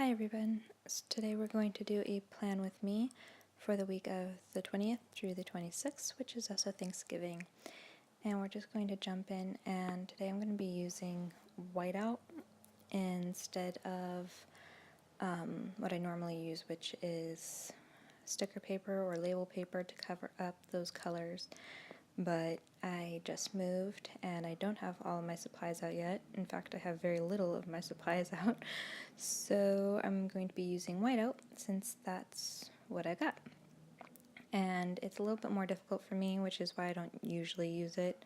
Hi everyone. Today we're going to do a plan with me for the week of the 20th through the 26th, which is also Thanksgiving. And we're just going to jump in, and today I'm going to be using whiteout instead of what I normally use, which is sticker paper or label paper to cover up those colors. But I just moved and I don't have all of my supplies out yet. In fact, I have very little of my supplies out. So I'm going to be using whiteout since that's what I got. And it's a little bit more difficult for me, which is why I don't usually use it.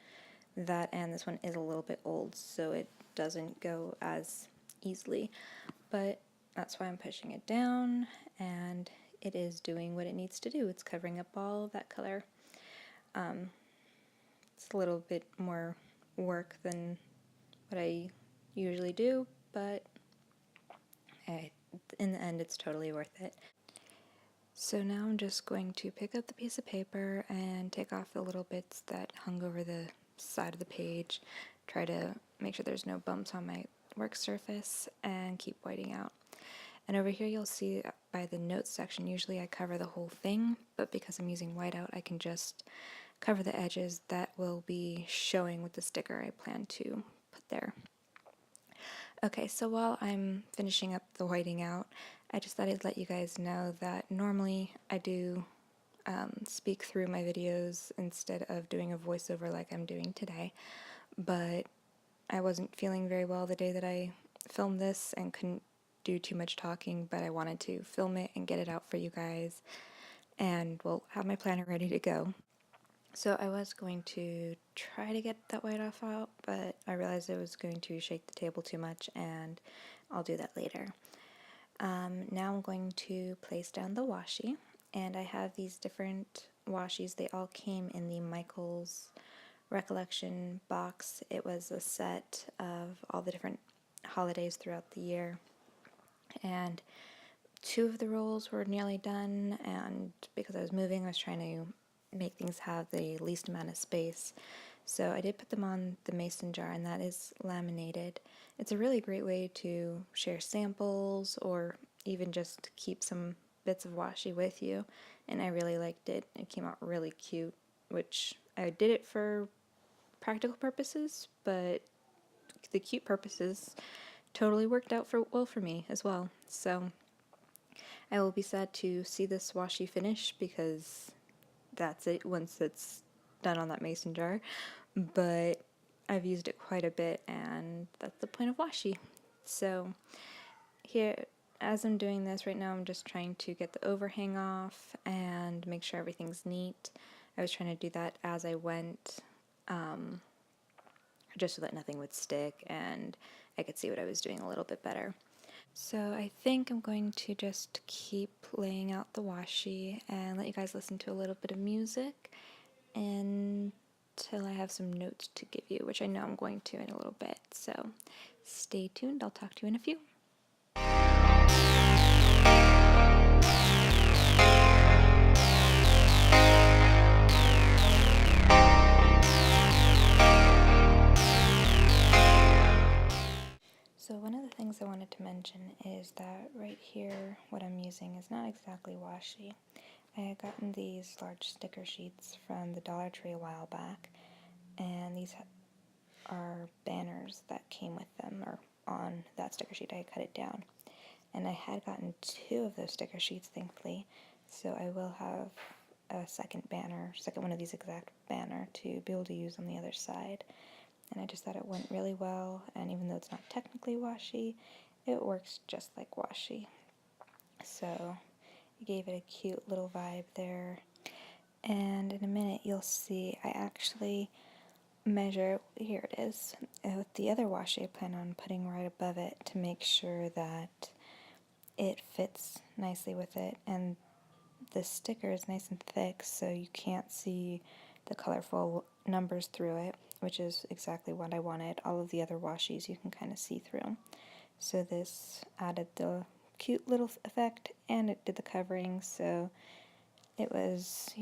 That and this one is a little bit old, so it doesn't go as easily. But that's why I'm pushing it down, and it is doing what it needs to do. It's covering up all of that color. It's a little bit more work than what I usually do, but in the end it's totally worth it. So now I'm just going to pick up the piece of paper and take off the little bits that hung over the side of the page, try to make sure there's no bumps on my work surface, and keep whiting out. And over here you'll see by the notes section, usually I cover the whole thing, but because I'm using whiteout I can just cover the edges that will be showing with the sticker I plan to put there. Okay, so while I'm finishing up the whiting out, I just thought I'd let you guys know that normally I do speak through my videos instead of doing a voiceover like I'm doing today, but I wasn't feeling very well the day that I filmed this and couldn't do too much talking, but I wanted to film it and get it out for you guys, and we'll have my planner ready to go. So I was going to try to get that white off out, but I realized I was going to shake the table too much, and I'll do that later. Now I'm going to place down the washi, and I have these different washies. They all came in the Michaels Recollection box. It was a set of all the different holidays throughout the year, and two of the rolls were nearly done, and because I was moving, I was trying to make things have the least amount of space. So I did put them on the mason jar, and that is laminated. It's a really great way to share samples or even just keep some bits of washi with you, and I really liked it. It came out really cute, which I did it for practical purposes, but the cute purposes totally worked out well for me as well. So I will be sad to see this washi finish because that's it once it's done on that mason jar, but I've used it quite a bit, and that's the point of washi. So here, as I'm doing this right now, I'm just trying to get the overhang off and make sure everything's neat. I was trying to do that as I went, just so that nothing would stick and I could see what I was doing a little bit better. So I think I'm going to just keep laying out the washi and let you guys listen to a little bit of music until I have some notes to give you, which I know I'm going to in a little bit. So stay tuned. I'll talk to you in a few. So one of the things I wanted to mention is that right here, what I'm using is not exactly washi. I had gotten these large sticker sheets from the Dollar Tree a while back, and these are banners that came with them, or on that sticker sheet. I had cut it down. And I had gotten two of those sticker sheets, thankfully, so I will have a second one of these exact banner to be able to use on the other side. And I just thought it went really well, and even though it's not technically washi, it works just like washi. So it gave it a cute little vibe there. And in a minute you'll see I actually measure, here it is, with the other washi I plan on putting right above it to make sure that it fits nicely with it, and the sticker is nice and thick so you can't see the colorful numbers through it, which is exactly what I wanted. All of the other washies you can kind of see through. So this added the cute little effect, and it did the covering, so it was,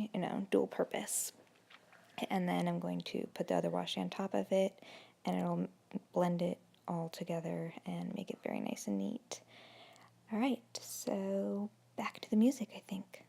dual purpose. And then I'm going to put the other washi on top of it, and it'll blend it all together and make it very nice and neat. Alright, so back to the music, I think.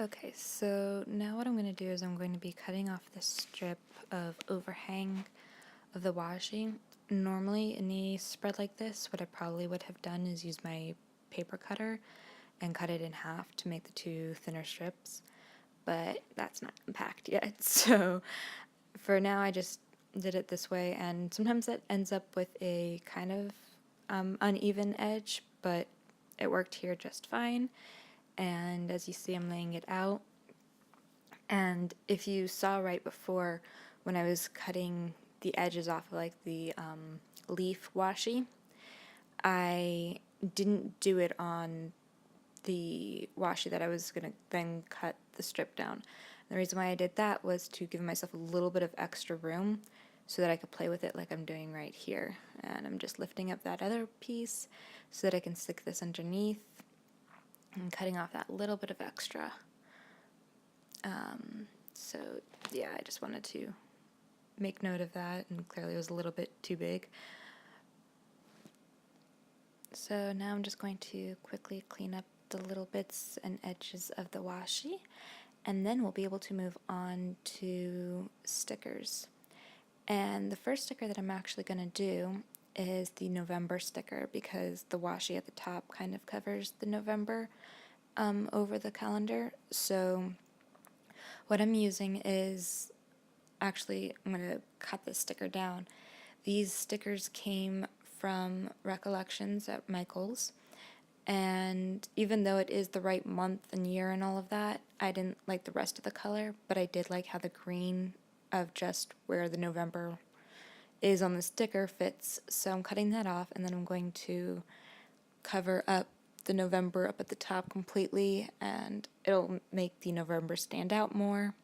Okay, so now what I'm going to do is I'm going to be cutting off this strip of overhang of the washi. Normally in a spread like this, what I probably would have done is use my paper cutter and cut it in half to make the two thinner strips, but that's not packed yet, so for now I just did it this way, and sometimes it ends up with a kind of uneven edge, but it worked here just fine. and as you see, I'm laying it out. And if you saw right before when I was cutting the edges off of like the leaf washi, I didn't do it on the washi that I was going to then cut the strip down. And the reason why I did that was to give myself a little bit of extra room so that I could play with it like I'm doing right here. And I'm just lifting up that other piece so that I can stick this underneath and cutting off that little bit of extra. So yeah, I just wanted to make note of that, and clearly it was a little bit too big. So now I'm just going to quickly clean up the little bits and edges of the washi, and then we'll be able to move on to stickers. And the first sticker that I'm actually going to do is the November sticker, because the washi at the top kind of covers the November over the calendar. So what I'm using is, actually, I'm going to cut this sticker down. These stickers came from Recollections at Michael's, and even though it is the right month and year and all of that, I didn't like the rest of the color, but I did like how the green of just where the November is on the sticker fits. So I'm cutting that off, and then I'm going to cover up the November up at the top completely, and it'll make the November stand out more.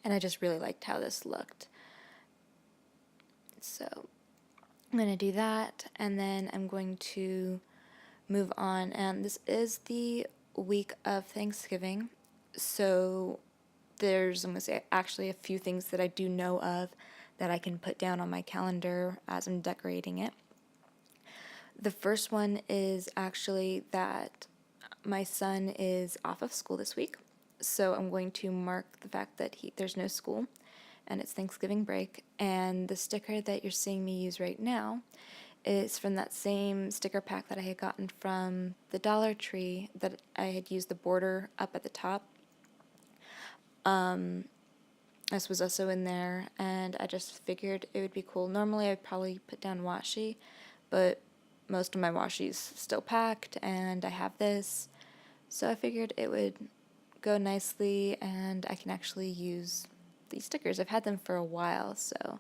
And I just really liked how this looked. So I'm going to do that, and then I'm going to move on. And this is the week of Thanksgiving, so there's, I'm going to say, actually a few things that I do know of that I can put down on my calendar as I'm decorating it. The first one is actually that my son is off of school this week, so I'm going to mark the fact that there's no school and it's Thanksgiving break. And the sticker that you're seeing me use right now is from that same sticker pack that I had gotten from the Dollar Tree, that I had used the border up at the top. This was also in there, and I just figured it would be cool. Normally I'd probably put down washi, but most of my washi's still packed, and I have this, so I figured it would go nicely, and I can actually use these stickers. I've had them for a while, so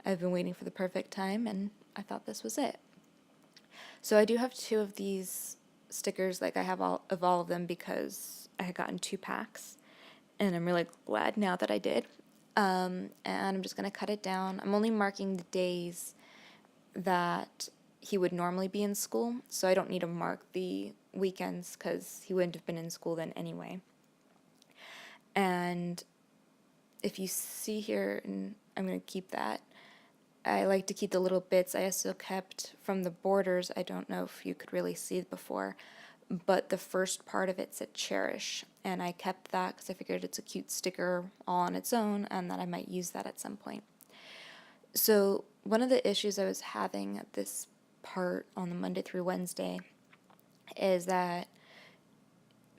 I've been waiting for the perfect time, and I thought this was it. So I do have 2 of these stickers, like I have all of them, because I had gotten 2 packs, and I'm really glad now that I did. And I'm just going to cut it down. I'm only marking the days that he would normally be in school, so I don't need to mark the weekends because he wouldn't have been in school then anyway. And if you see here, and I'm going to keep that, I like to keep the little bits. I also kept from the borders, I don't know if you could really see it before, but the first part of it said Cherish, and I kept that because I figured it's a cute sticker all on its own and that I might use that at some point. So one of the issues I was having at this part on the Monday through Wednesday is that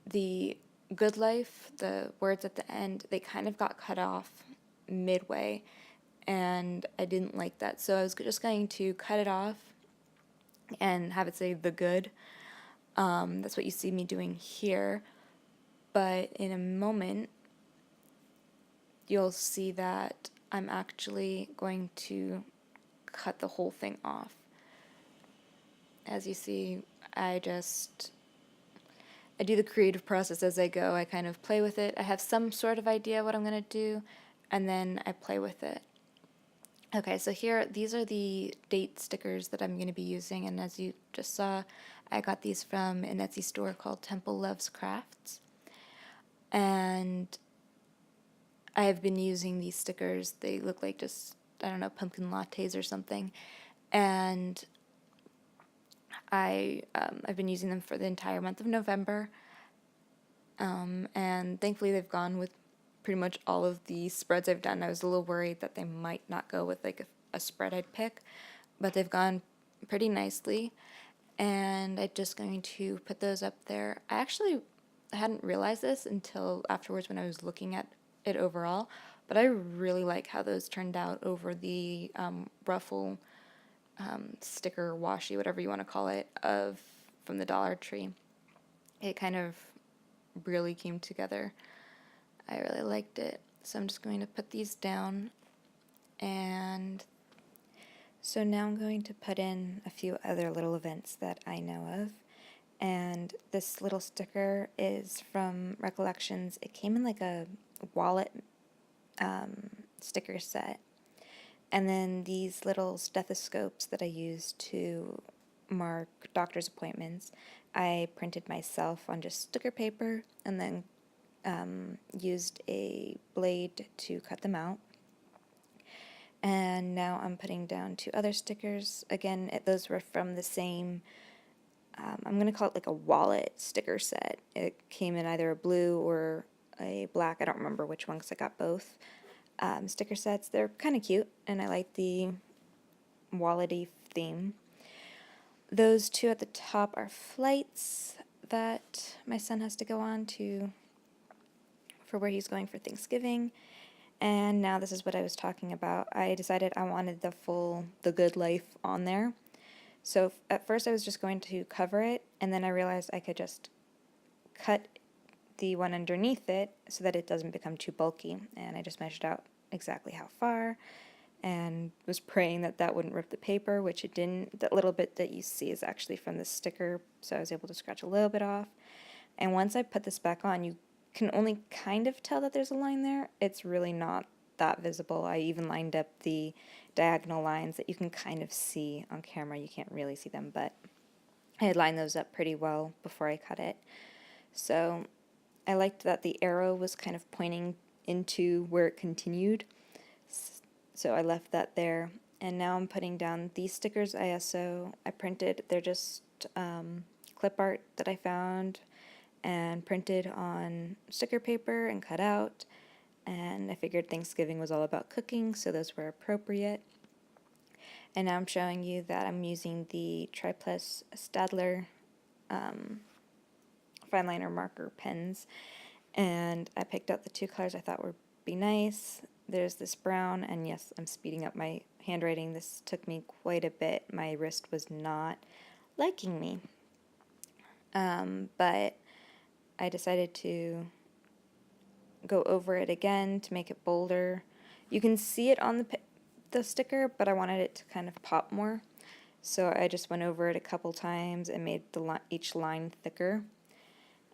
the Good Life, the words at the end, they kind of got cut off midway, and I didn't like that. So I was just going to cut it off and have it say the good. That's what you see me doing here. But in a moment, you'll see that I'm actually going to cut the whole thing off. As you see, I do the creative process as I go. I kind of play with it. I have some sort of idea what I'm going to do, and then I play with it. Okay, so here, these are the date stickers that I'm going to be using, and as you just saw, I got these from an Etsy store called Temple Loves Crafts. And I have been using these stickers. They look like just, I don't know, pumpkin lattes or something. And I've been using them for the entire month of November. And thankfully they've gone with pretty much all of the spreads I've done. I was a little worried that they might not go with like a spread I'd pick, but they've gone pretty nicely. And I'm just going to put those up there. I actually hadn't realized this until afterwards when I was looking at it overall, but I really like how those turned out over the ruffle sticker washi, whatever you want to call it, from the Dollar Tree. it kind of really came together. I really liked it. So I'm just going to put these down, and so now I'm going to put in a few other little events that I know of. And this little sticker is from Recollections. It came in like a wallet sticker set. And then these little stethoscopes that I use to mark doctor's appointments, I printed myself on just sticker paper and then used a blade to cut them out. And now I'm putting down 2 other stickers. Again, those were from the same, I'm going to call it like a wallet sticker set. It came in either a blue or a black. I don't remember which one because I got both sticker sets. They're kind of cute, and I like the wallet-y theme. Those 2 at the top are flights that my son has to go on for where he's going for Thanksgiving. And now this is what I was talking about. I decided I wanted the good life on there. So at first I was just going to cover it, and then I realized I could just cut the one underneath it so that it doesn't become too bulky. And I just measured out exactly how far and was praying that that wouldn't rip the paper, which it didn't. That little bit that you see is actually from the sticker, so I was able to scratch a little bit off. And once I put this back on, you can only kind of tell that there's a line there. It's really not that visible. I even lined up the diagonal lines that you can kind of see on camera. You can't really see them, but I had lined those up pretty well before I cut it. So I liked that the arrow was kind of pointing into where it continued. So I left that there. And now I'm putting down these stickers I printed. They're just clip art that I found and printed on sticker paper and cut out. And I figured Thanksgiving was all about cooking, so those were appropriate. And now I'm showing you that I'm using the Triplus Staedtler fine liner marker pens. And I picked out the 2 colors I thought would be nice. There's this brown, and yes, I'm speeding up my handwriting. This took me quite a bit. My wrist was not liking me. But I decided to go over it again to make it bolder. You can see it on the sticker, but I wanted it to kind of pop more. So I just went over it a couple times and made each line thicker.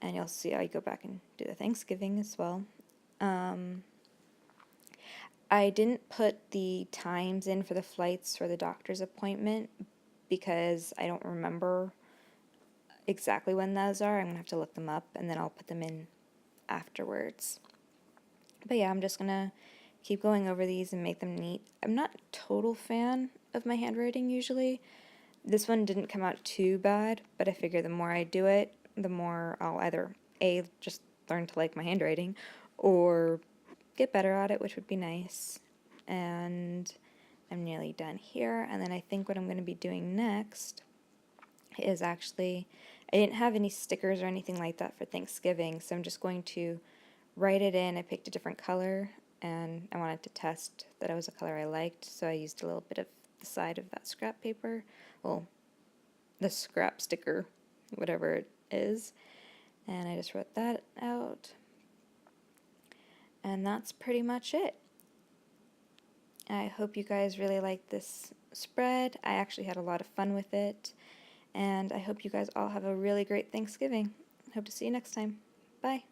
And you'll see I go back and do the Thanksgiving as well. I didn't put the times in for the flights for the doctor's appointment because I don't remember exactly when those are. I'm going to have to look them up, and then I'll put them in afterwards. But yeah, I'm just going to keep going over these and make them neat. I'm not a total fan of my handwriting usually. This one didn't come out too bad, but I figure the more I do it, the more I'll either A, just learn to like my handwriting, or get better at it, which would be nice. And I'm nearly done here, and then I think what I'm going to be doing next is actually, I didn't have any stickers or anything like that for Thanksgiving, so I'm just going to write it in. I picked a different color, and I wanted to test that it was a color I liked, so I used a little bit of the side of that scrap paper, well, the scrap sticker, whatever it is, and I just wrote that out. And that's pretty much it. I hope you guys really like this spread. I actually had a lot of fun with it. And I hope you guys all have a really great Thanksgiving. Hope to see you next time. Bye.